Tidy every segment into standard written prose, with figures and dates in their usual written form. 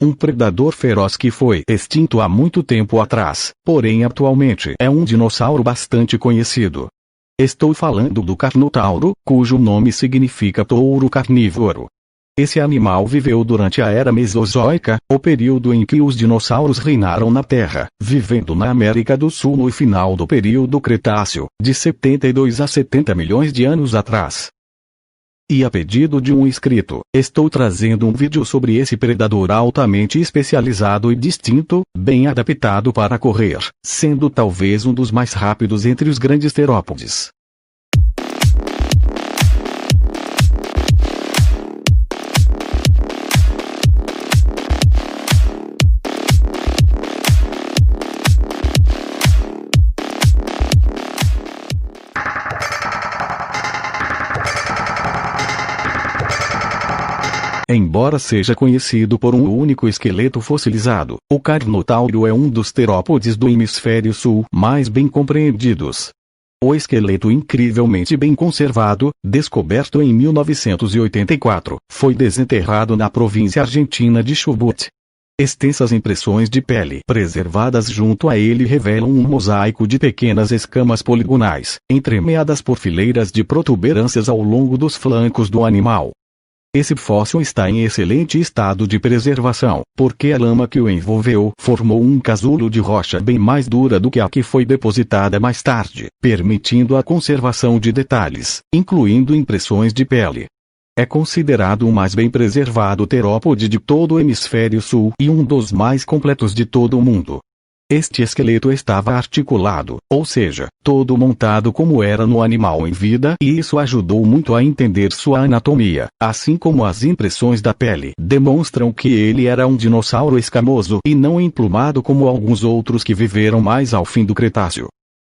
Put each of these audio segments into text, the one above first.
um predador feroz que foi extinto há muito tempo atrás, porém atualmente é um dinossauro bastante conhecido. Estou falando do Carnotauro, cujo nome significa touro carnívoro. Esse animal viveu durante a Era Mesozoica, o período em que os dinossauros reinaram na Terra, vivendo na América do Sul no final do período Cretáceo, de 72 a 70 milhões de anos atrás. E a pedido de um inscrito, estou trazendo um vídeo sobre esse predador altamente especializado e distinto, bem adaptado para correr, sendo talvez um dos mais rápidos entre os grandes terópodes. Embora seja conhecido por um único esqueleto fossilizado, o Carnotauro é um dos terópodes do hemisfério sul mais bem compreendidos. O esqueleto incrivelmente bem conservado, descoberto em 1984, foi desenterrado na província argentina de Chubut. Extensas impressões de pele preservadas junto a ele revelam um mosaico de pequenas escamas poligonais, entremeadas por fileiras de protuberâncias ao longo dos flancos do animal. Esse fóssil está em excelente estado de preservação, porque a lama que o envolveu formou um casulo de rocha bem mais dura do que a que foi depositada mais tarde, permitindo a conservação de detalhes, incluindo impressões de pele. É considerado o mais bem preservado terópode de todo o hemisfério sul e um dos mais completos de todo o mundo. Este esqueleto estava articulado, ou seja, todo montado como era no animal em vida, e isso ajudou muito a entender sua anatomia, assim como as impressões da pele demonstram que ele era um dinossauro escamoso e não emplumado como alguns outros que viveram mais ao fim do Cretáceo.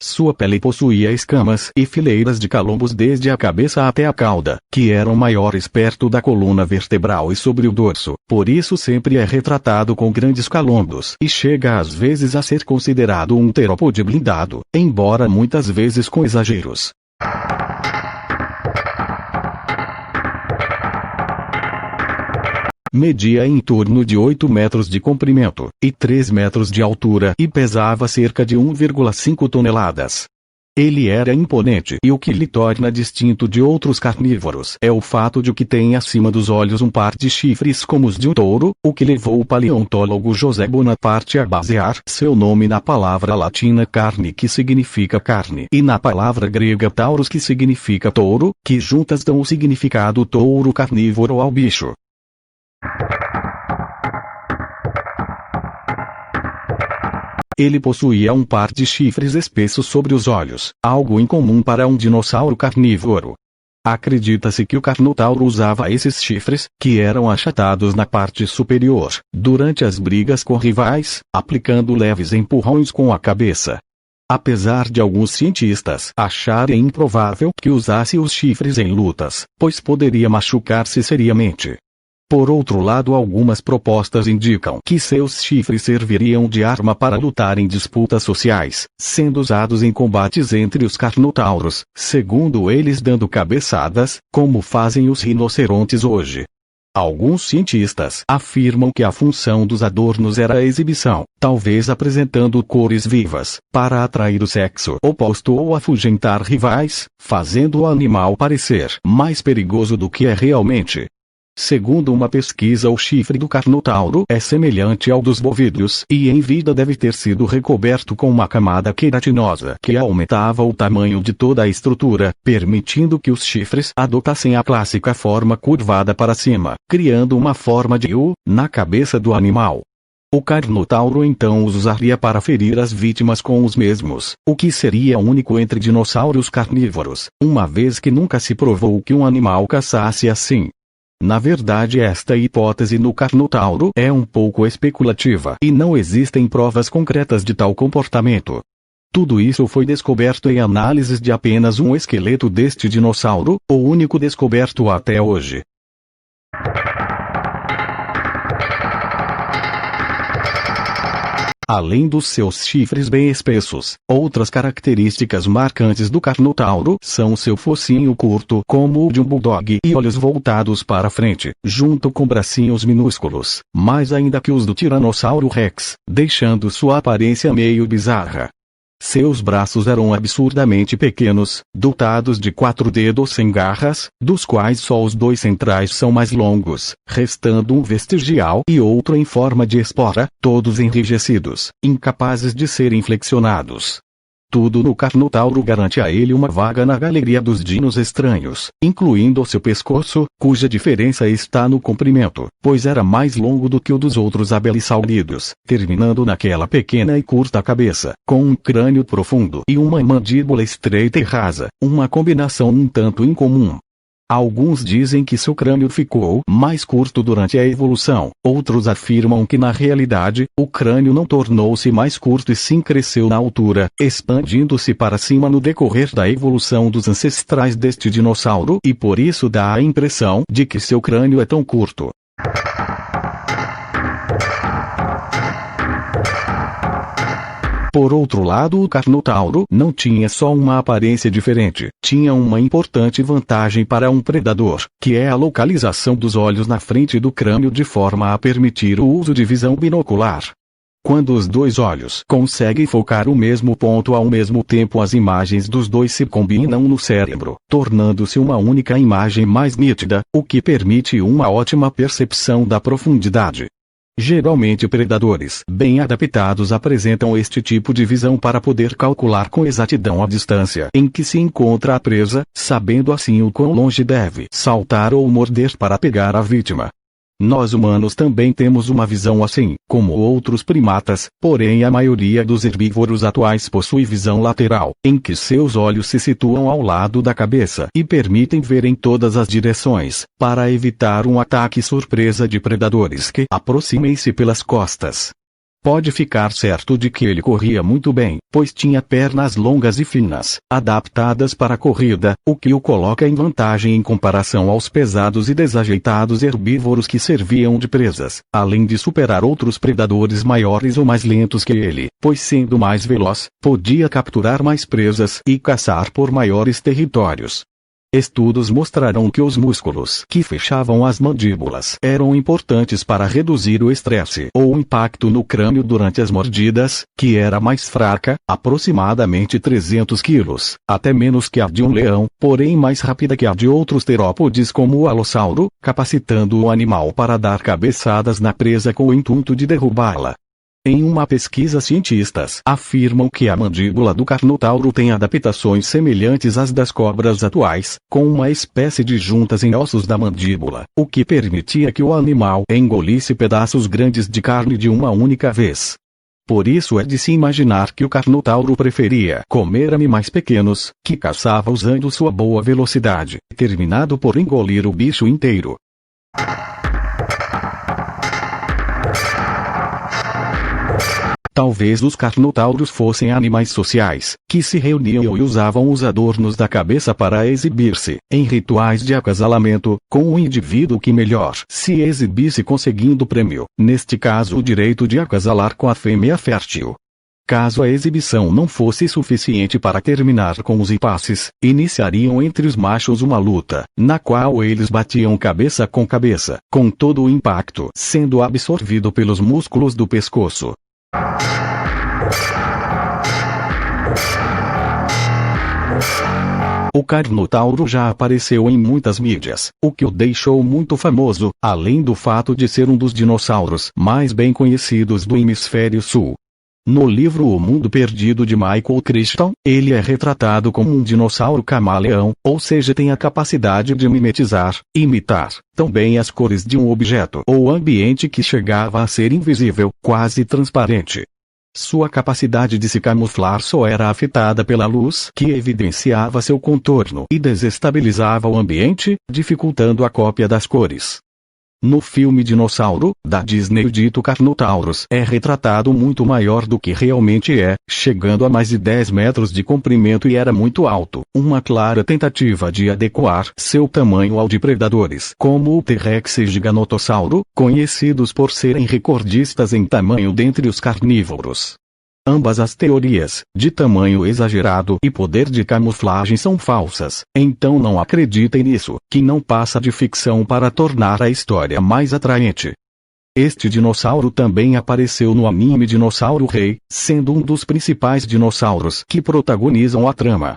Sua pele possuía escamas e fileiras de calombos desde a cabeça até a cauda, que eram maiores perto da coluna vertebral e sobre o dorso, por isso sempre é retratado com grandes calombos e chega às vezes a ser considerado um terópode blindado, embora muitas vezes com exageros. Media em torno de 8 metros de comprimento, e 3 metros de altura e pesava cerca de 1,5 toneladas. Ele era imponente e o que lhe torna distinto de outros carnívoros é o fato de que tem acima dos olhos um par de chifres como os de um touro, o que levou o paleontólogo José Bonaparte a basear seu nome na palavra latina carne que significa carne e na palavra grega taurus que significa touro, que juntas dão o significado touro carnívoro ao bicho. Ele possuía um par de chifres espessos sobre os olhos, algo incomum para um dinossauro carnívoro. Acredita-se que o Carnotauro usava esses chifres, que eram achatados na parte superior, durante as brigas com rivais, aplicando leves empurrões com a cabeça. Apesar de alguns cientistas acharem improvável que usasse os chifres em lutas, pois poderia machucar-se seriamente. Por outro lado, algumas propostas indicam que seus chifres serviriam de arma para lutar em disputas sociais, sendo usados em combates entre os carnotauros, segundo eles dando cabeçadas, como fazem os rinocerontes hoje. Alguns cientistas afirmam que a função dos adornos era a exibição, talvez apresentando cores vivas, para atrair o sexo oposto ou afugentar rivais, fazendo o animal parecer mais perigoso do que é realmente. Segundo uma pesquisa, o chifre do Carnotauro é semelhante ao dos bovídeos e em vida deve ter sido recoberto com uma camada queratinosa que aumentava o tamanho de toda a estrutura, permitindo que os chifres adotassem a clássica forma curvada para cima, criando uma forma de U na cabeça do animal. O Carnotauro então os usaria para ferir as vítimas com os mesmos, o que seria único entre dinossauros carnívoros, uma vez que nunca se provou que um animal caçasse assim. Na verdade, esta hipótese no Carnotauro é um pouco especulativa e não existem provas concretas de tal comportamento. Tudo isso foi descoberto em análises de apenas um esqueleto deste dinossauro, o único descoberto até hoje. Além dos seus chifres bem espessos, outras características marcantes do Carnotauro são seu focinho curto como o de um bulldog e olhos voltados para frente, junto com bracinhos minúsculos, mais ainda que os do Tiranossauro Rex, deixando sua aparência meio bizarra. Seus braços eram absurdamente pequenos, dotados de 4 dedos sem garras, dos quais só os 2 centrais são mais longos, restando um vestigial e outro em forma de espora, todos enrijecidos, incapazes de serem flexionados. Tudo no Carnotauro garante a ele uma vaga na galeria dos dinos estranhos, incluindo seu pescoço, cuja diferença está no comprimento, pois era mais longo do que o dos outros abelisauridos, terminando naquela pequena e curta cabeça, com um crânio profundo e uma mandíbula estreita e rasa, uma combinação um tanto incomum. Alguns dizem que seu crânio ficou mais curto durante a evolução, outros afirmam que na realidade, o crânio não tornou-se mais curto e sim cresceu na altura, expandindo-se para cima no decorrer da evolução dos ancestrais deste dinossauro e por isso dá a impressão de que seu crânio é tão curto. Por outro lado, o Carnotauro não tinha só uma aparência diferente, tinha uma importante vantagem para um predador, que é a localização dos olhos na frente do crânio de forma a permitir o uso de visão binocular. Quando os 2 olhos conseguem focar o mesmo ponto ao mesmo tempo, as imagens dos 2 se combinam no cérebro, tornando-se uma única imagem mais nítida, o que permite uma ótima percepção da profundidade. Geralmente predadores bem adaptados apresentam este tipo de visão para poder calcular com exatidão a distância em que se encontra a presa, sabendo assim o quão longe deve saltar ou morder para pegar a vítima. Nós humanos também temos uma visão assim, como outros primatas, porém a maioria dos herbívoros atuais possui visão lateral, em que seus olhos se situam ao lado da cabeça e permitem ver em todas as direções, para evitar um ataque surpresa de predadores que aproximem-se pelas costas. Pode ficar certo de que ele corria muito bem, pois tinha pernas longas e finas, adaptadas para a corrida, o que o coloca em vantagem em comparação aos pesados e desajeitados herbívoros que serviam de presas, além de superar outros predadores maiores ou mais lentos que ele, pois sendo mais veloz, podia capturar mais presas e caçar por maiores territórios. Estudos mostraram que os músculos que fechavam as mandíbulas eram importantes para reduzir o estresse ou impacto no crânio durante as mordidas, que era mais fraca, aproximadamente 300 quilos, até menos que a de um leão, porém mais rápida que a de outros terópodes como o alossauro, capacitando o animal para dar cabeçadas na presa com o intuito de derrubá-la. Em uma pesquisa, cientistas afirmam que a mandíbula do Carnotauro tem adaptações semelhantes às das cobras atuais, com uma espécie de juntas em ossos da mandíbula, o que permitia que o animal engolisse pedaços grandes de carne de uma única vez. Por isso é de se imaginar que o Carnotauro preferia comer animais pequenos, que caçava usando sua boa velocidade, terminado por engolir o bicho inteiro. Talvez os carnotauros fossem animais sociais, que se reuniam e usavam os adornos da cabeça para exibir-se, em rituais de acasalamento, com o indivíduo que melhor se exibisse conseguindo o prêmio, neste caso o direito de acasalar com a fêmea fértil. Caso a exibição não fosse suficiente para terminar com os impasses, iniciariam entre os machos uma luta, na qual eles batiam cabeça, com todo o impacto sendo absorvido pelos músculos do pescoço. O Carnotauro já apareceu em muitas mídias, o que o deixou muito famoso, além do fato de ser um dos dinossauros mais bem conhecidos do hemisfério sul. No livro O Mundo Perdido de Michael Crichton, ele é retratado como um dinossauro camaleão, ou seja, tem a capacidade de imitar, também as cores de um objeto ou ambiente que chegava a ser invisível, quase transparente. Sua capacidade de se camuflar só era afetada pela luz que evidenciava seu contorno e desestabilizava o ambiente, dificultando a cópia das cores. No filme Dinossauro, da Disney, o dito Carnotaurus é retratado muito maior do que realmente é, chegando a mais de 10 metros de comprimento e era muito alto, uma clara tentativa de adequar seu tamanho ao de predadores como o T-Rex e Giganotossauro, conhecidos por serem recordistas em tamanho dentre os carnívoros. Ambas as teorias, de tamanho exagerado e poder de camuflagem, são falsas, então não acreditem nisso, que não passa de ficção para tornar a história mais atraente. Este dinossauro também apareceu no anime Dinossauro Rei, sendo um dos principais dinossauros que protagonizam a trama,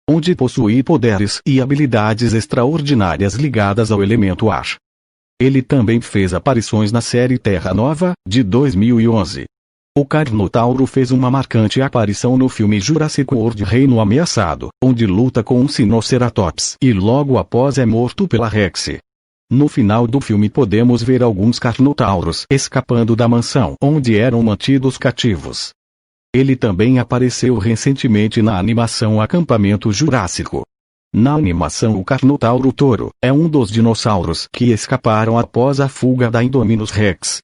onde possui poderes e habilidades extraordinárias ligadas ao elemento ar. Ele também fez aparições na série Terra Nova, de 2011. O Carnotauro fez uma marcante aparição no filme Jurassic World Reino Ameaçado, onde luta com um Sinoceratops e logo após é morto pela Rex. No final do filme podemos ver alguns Carnotauros escapando da mansão onde eram mantidos cativos. Ele também apareceu recentemente na animação Acampamento Jurássico. Na animação, o Carnotauro Toro é um dos dinossauros que escaparam após a fuga da Indominus Rex.